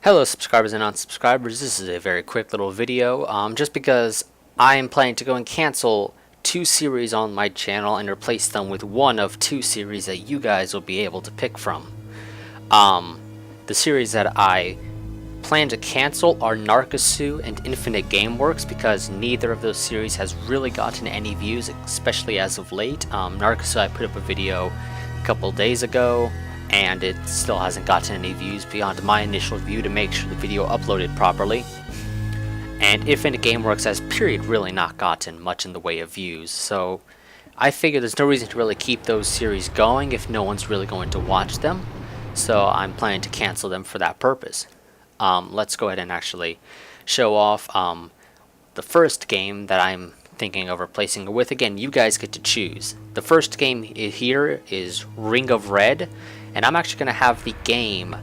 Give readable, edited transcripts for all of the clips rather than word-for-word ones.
Hello subscribers and unsubscribers, this is a very quick little video, just because I am planning to go and cancel 2 series on my channel and replace them with one of 2 series that you guys will be able to pick from. The series that I plan to cancel are Narcosu and Infinite Gameworks, because neither of those series has really gotten any views, especially as of late. Narcosu, I put up a video a couple days ago, and it still hasn't gotten any views beyond my initial view to make sure the video uploaded properly. And Infinite Gameworks has really not gotten much in the way of views, so I figure there's no reason to really keep those series going if no one's really going to watch them, so I'm planning to cancel them for that purpose. Let's go ahead and actually show off the first game that I'm thinking of replacing it with. Again, you guys get to choose. The first game here is Ring of Red, and I'm actually going to have the game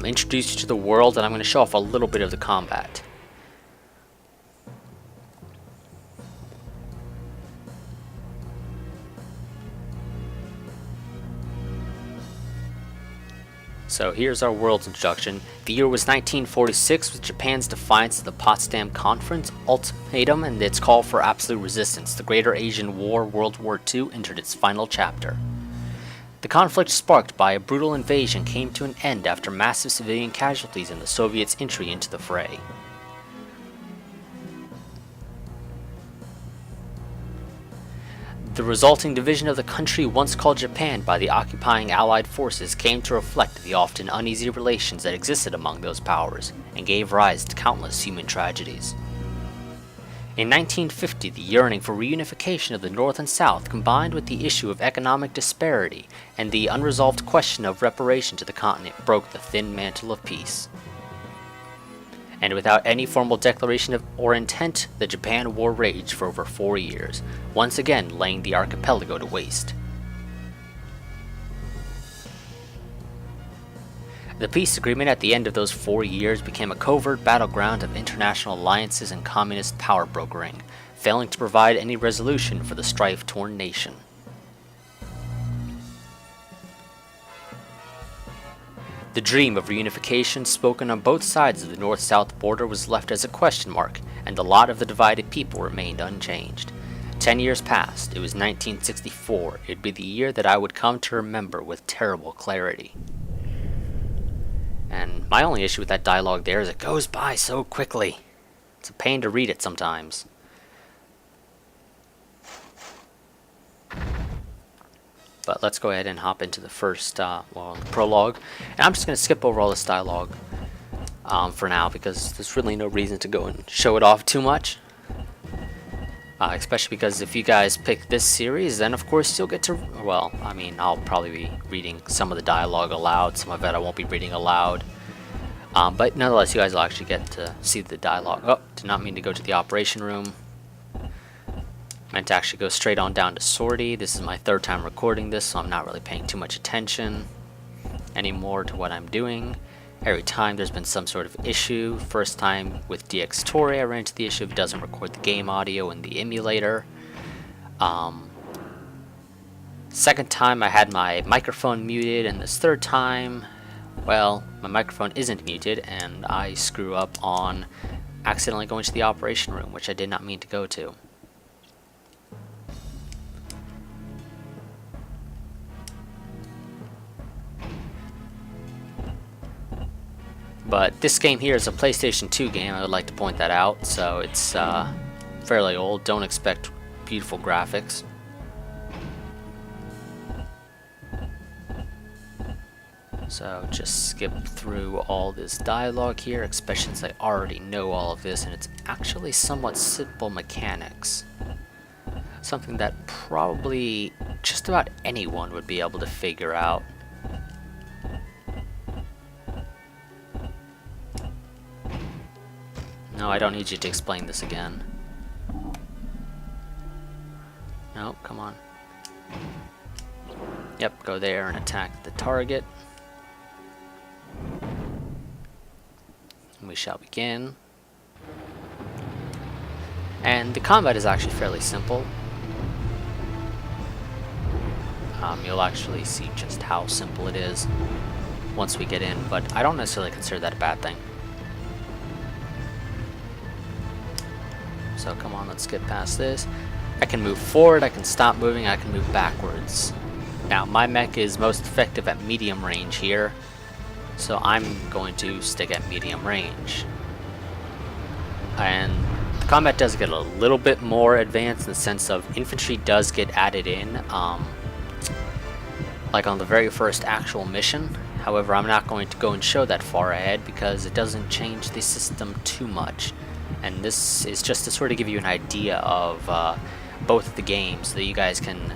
introduce you to the world, and I'm going to show off a little bit of the combat. So here's our world's introduction. The year was 1946, with Japan's defiance of the Potsdam Conference ultimatum and its call for absolute resistance. The Greater Asian War, World War II, entered its final chapter. The conflict, sparked by a brutal invasion, came to an end after massive civilian casualties and the Soviets' entry into the fray. The resulting division of the country once called Japan by the occupying Allied forces came to reflect the often uneasy relations that existed among those powers, and gave rise to countless human tragedies. In 1950, the yearning for reunification of the North and South, combined with the issue of economic disparity and the unresolved question of reparation to the continent, broke the thin mantle of peace. And without any formal declaration or intent, the Japan War raged for over 4 years, once again laying the archipelago to waste. The peace agreement at the end of those 4 years became a covert battleground of international alliances and communist power brokering, failing to provide any resolution for the strife-torn nation. The dream of reunification spoken on both sides of the north-south border was left as a question mark, and the lot of the divided people remained unchanged. 10 years passed. It was 1964. It would be the year that I would come to remember with terrible clarity. And my only issue with that dialogue there is it goes by so quickly. It's a pain to read it sometimes. But let's go ahead and hop into the first, the prologue. And I'm just going to skip over all this dialogue for now, because there's really no reason to go and show it off too much. Especially because if you guys pick this series, then of course you'll get to, well, I mean, I'll probably be reading some of the dialogue aloud, some of it I won't be reading aloud. But nonetheless, you guys will actually get to see the dialogue. Oh, did not mean to go to the operation room. Meant to actually go straight on down to sortie. This is my 3rd time recording this, so I'm not really paying too much attention anymore to what I'm doing. Every time there's been some sort of issue. First time with DX Tory, I ran into the issue of it doesn't record the game audio in the emulator. Second time I had my microphone muted, and this 3rd time, well, my microphone isn't muted, and I screw up on accidentally going to the operation room, which I did not mean to go to. But this game here is a PlayStation 2 game, I would like to point that out, so it's fairly old. Don't expect beautiful graphics. So just skip through all this dialogue here, especially since I already know all of this, and it's actually somewhat simple mechanics. Something that probably just about anyone would be able to figure out. No, I don't need you to explain this again. No, come on. Yep, go there and attack the target. And we shall begin. And the combat is actually fairly simple. You'll actually see just how simple it is once we get in, but I don't necessarily consider that a bad thing. So come on, let's get past this. I can move forward, I can stop moving, I can move backwards. Now my mech is most effective at medium range here, so I'm going to stick at medium range. And the combat does get a little bit more advanced in the sense of infantry does get added in, like on the very first actual mission. However, I'm not going to go and show that far ahead because it doesn't change the system too much. And this is just to sort of give you an idea of both of the games so that you guys can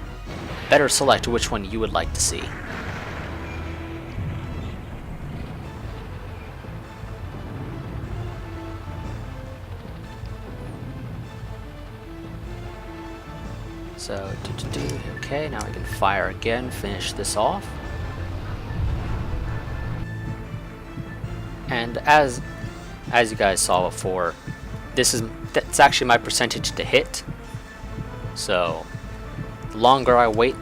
better select which one you would like to see. So, okay, now we can fire again, finish this off. And as you guys saw before, that's actually my percentage to hit. So the longer I wait,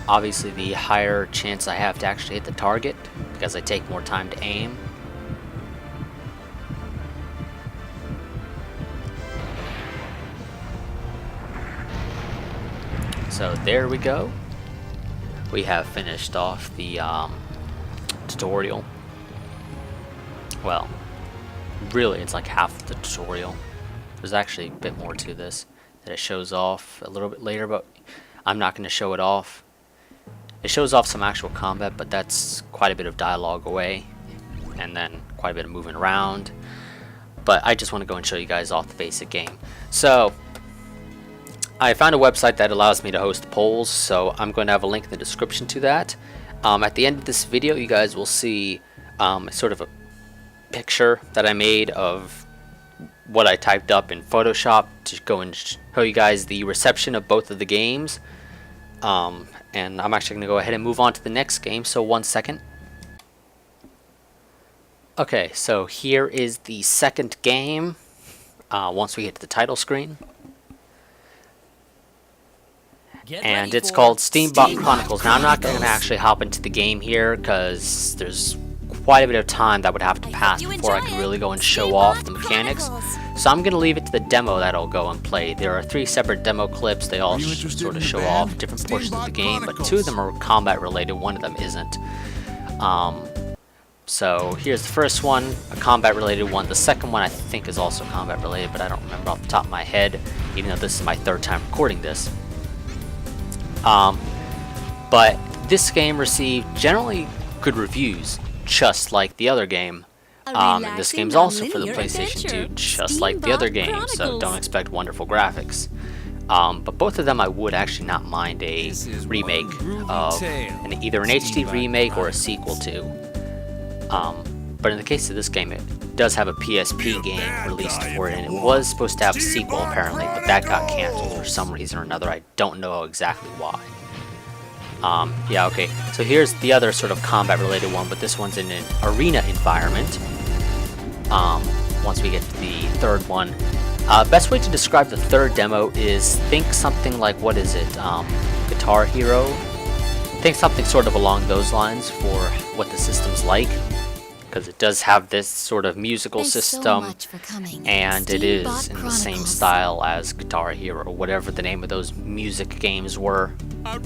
obviously the higher chance I have to actually hit the target because I take more time to aim. So there we go. We have finished off the tutorial. Well, really it's like half of the tutorial. There's actually a bit more to this that it shows off a little bit later, but I'm not going to show it off. It shows off some actual combat, but that's quite a bit of dialogue away, and then quite a bit of moving around. But I just want to go and show you guys off the basic game. So I found a website that allows me to host polls, so I'm going to have a link in the description to that. At the end of this video, you guys will see sort of a picture that I made of what I typed up in Photoshop to go and show you guys the reception of both of the games. And I'm actually going to go ahead and move on to the next game, so 1 second. Okay, so here is the second game once we get to the title screen. And it's called Steampunk Chronicles. Now I'm not going to actually hop into the game here because there's quite a bit of time that would have to pass before I can really go and show off the mechanics. So I'm going to leave it to the demo that I'll go and play. There are 3 separate demo clips. They all sort of show off different portions of the game, but 2 of them are combat related, 1 of them isn't. So here's the first one, a combat related one. The second one I think is also combat related, but I don't remember off the top of my head, even though this is my 3rd time recording this. But this game received generally good reviews, just like the other game. And this game's also for the PlayStation 2, just like the other game, so don't expect wonderful graphics. But both of them I would actually not mind a remake of either an HD remake or a sequel to. But in the case of this game, it does have a PSP game released for it, and it was supposed to have a sequel apparently, but that got canceled for some reason or another. I don't know exactly why. Yeah, okay, so here's the other sort of combat related one, but this one's in an arena environment. Once we get to the 3rd one, best way to describe the 3rd demo is think something like, what is it, Guitar Hero? Think something sort of along those lines for what the system's like, because it does have this sort of musical system, and it is in the same style as Guitar Hero, whatever the name of those music games were. I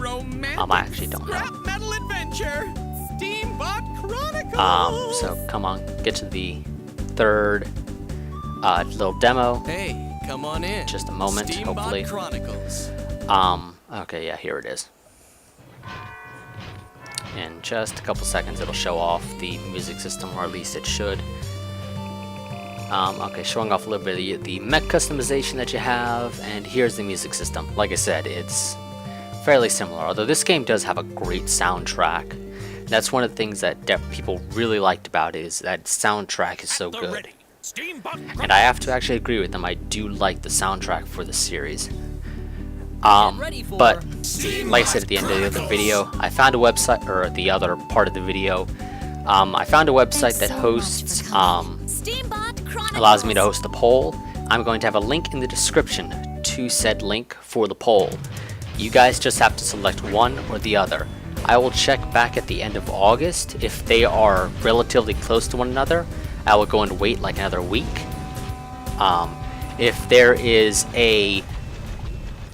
actually don't know. Metal adventure, Steampunk Chronicles. So come on, get to the 3rd little demo. Hey, come on in. Just a moment, Steampunk hopefully. Chronicles. Okay, yeah, here it is. In just a couple seconds, it'll show off the music system, or at least it should. Okay, showing off a little bit of the mech customization that you have, and here's the music system. Like I said, it's fairly similar, although this game does have a great soundtrack. And that's one of the things that people really liked about it, is that soundtrack is so good. And I have to actually agree with them, I do like the soundtrack for the series. But like I said at the end of the other video, I found a website, or the other part of the video, I found a website that hosts, allows me to host a poll. I'm going to have a link in the description to said link for the poll. You guys just have to select one or the other. I will check back at the end of August. If they are relatively close to one another, I will go and wait like another week. If there is a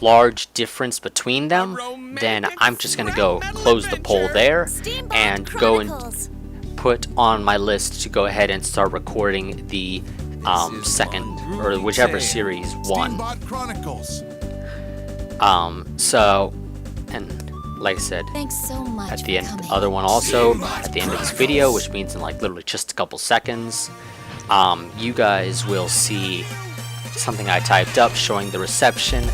large difference between them, then I'm just going to go close the poll there and go and put on my list to go ahead and start recording the second or whichever series won. Steampunk Chronicles. So, and like I said, Thanks so much at the for end, coming. other one also at the end of this video, which means in like literally just a couple seconds, you guys will see something I typed up showing the reception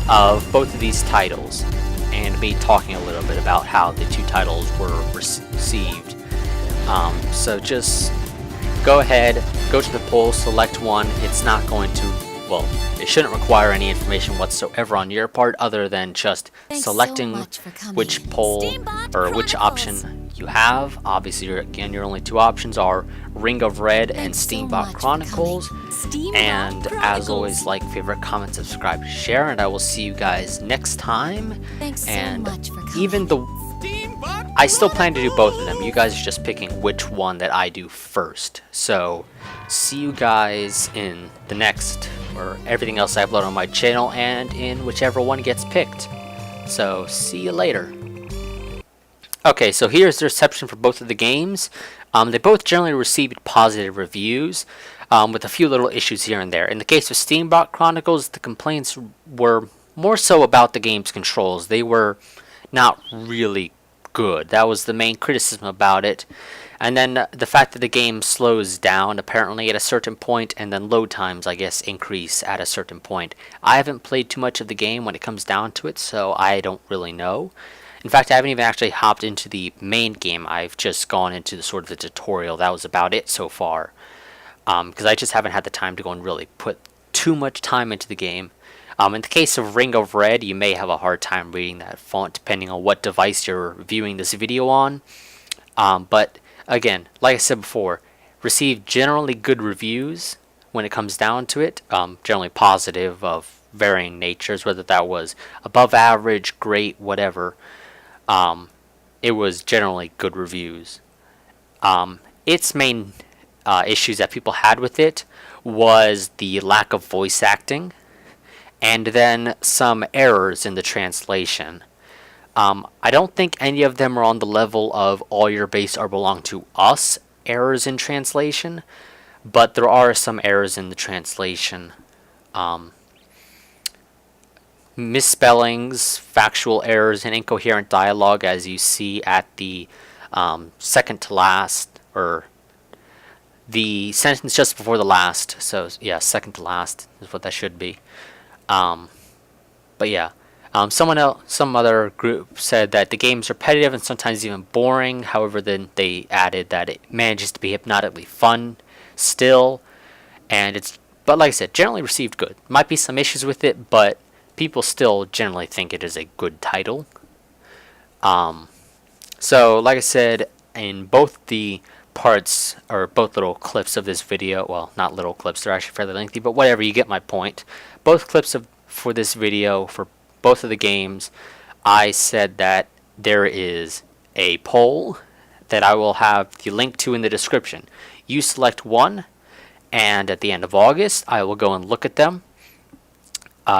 of both of these titles and me talking a little bit about how the two titles were received. So just go ahead, go to the poll, select one. It's not going to, well, it shouldn't require any information whatsoever on your part other than just Thanks so selecting much for coming. which poll Steampunk or which Chronicles. option you have. Obviously, your only two options are Ring of Red and Thanks so Steampunk much for Chronicles. coming. Steampunk And as Chronicles. always, like, favorite, comment, subscribe, share, and I will see you guys next time. Thanks so And much for coming. even the Steampunk I still plan to do both of them. You guys are just picking which one that I do first. So, see you guys in the next, or everything else I upload on my channel, and in whichever one gets picked. So, see you later. Okay, so here's the reception for both of the games. They both generally received positive reviews, with a few little issues here and there. In the case of Steampunk Chronicles, the complaints were more so about the game's controls. They were not really good. That was the main criticism about it. And then the fact that the game slows down apparently at a certain point, and then load times, I guess, increase at a certain point. I haven't played too much of the game when it comes down to it, so I don't really know. In fact, I haven't even actually hopped into the main game. I've just gone into the sort of the tutorial. That was about it so far. Because I just haven't had the time to go and really put too much time into the game. In the case of Ring of Red, you may have a hard time reading that font depending on what device you're viewing this video on. But again, like I said before, received generally good reviews when it comes down to it. Generally positive of varying natures, whether that was above average, great, whatever. It was generally good reviews. Its main issues that people had with it was the lack of voice acting, and then some errors in the translation. I don't think any of them are on the level of all your base are belong to us errors in translation, but there are some errors in the translation. Misspellings, factual errors, and incoherent dialogue, as you see at the second to last, or the sentence just before the last. So yeah, second to last is what that should be. But yeah, some other group said that the game's repetitive and sometimes even boring. However, then they added that it manages to be hypnotically fun still, but like I said, generally received good. Might be some issues with it, but people still generally think it is a good title. So like I said, in both the parts, or both little clips of this video, well, not little clips, they're actually fairly lengthy, but whatever, you get my point. Both clips for this video, for both of the games, I said that there is a poll that I will have the link to in the description. You select one, and at the end of August, I will go and look at them.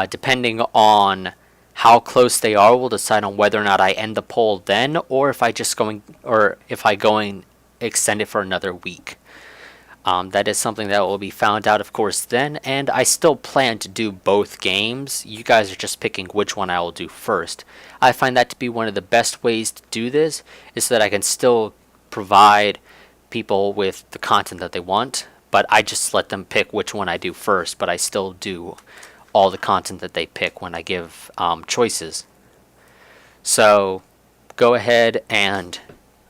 Depending on how close they are, we'll decide on whether or not I end the poll then, or if I go and extend it for another week. That is something that will be found out, of course, then, and I still plan to do both games. You guys are just picking which one I will do first. I find that to be one of the best ways to do this, is so that I can still provide people with the content that they want, but I just let them pick which one I do first, but I still do all the content that they pick when I give choices. So go ahead and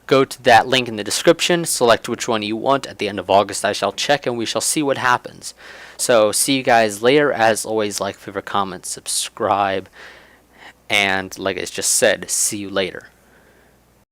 go to that link in the description, select which one you want. At the end of August I shall check and we shall see what happens. So see you guys later. As always, like, favorite, comment, subscribe, and like I just said, see you later.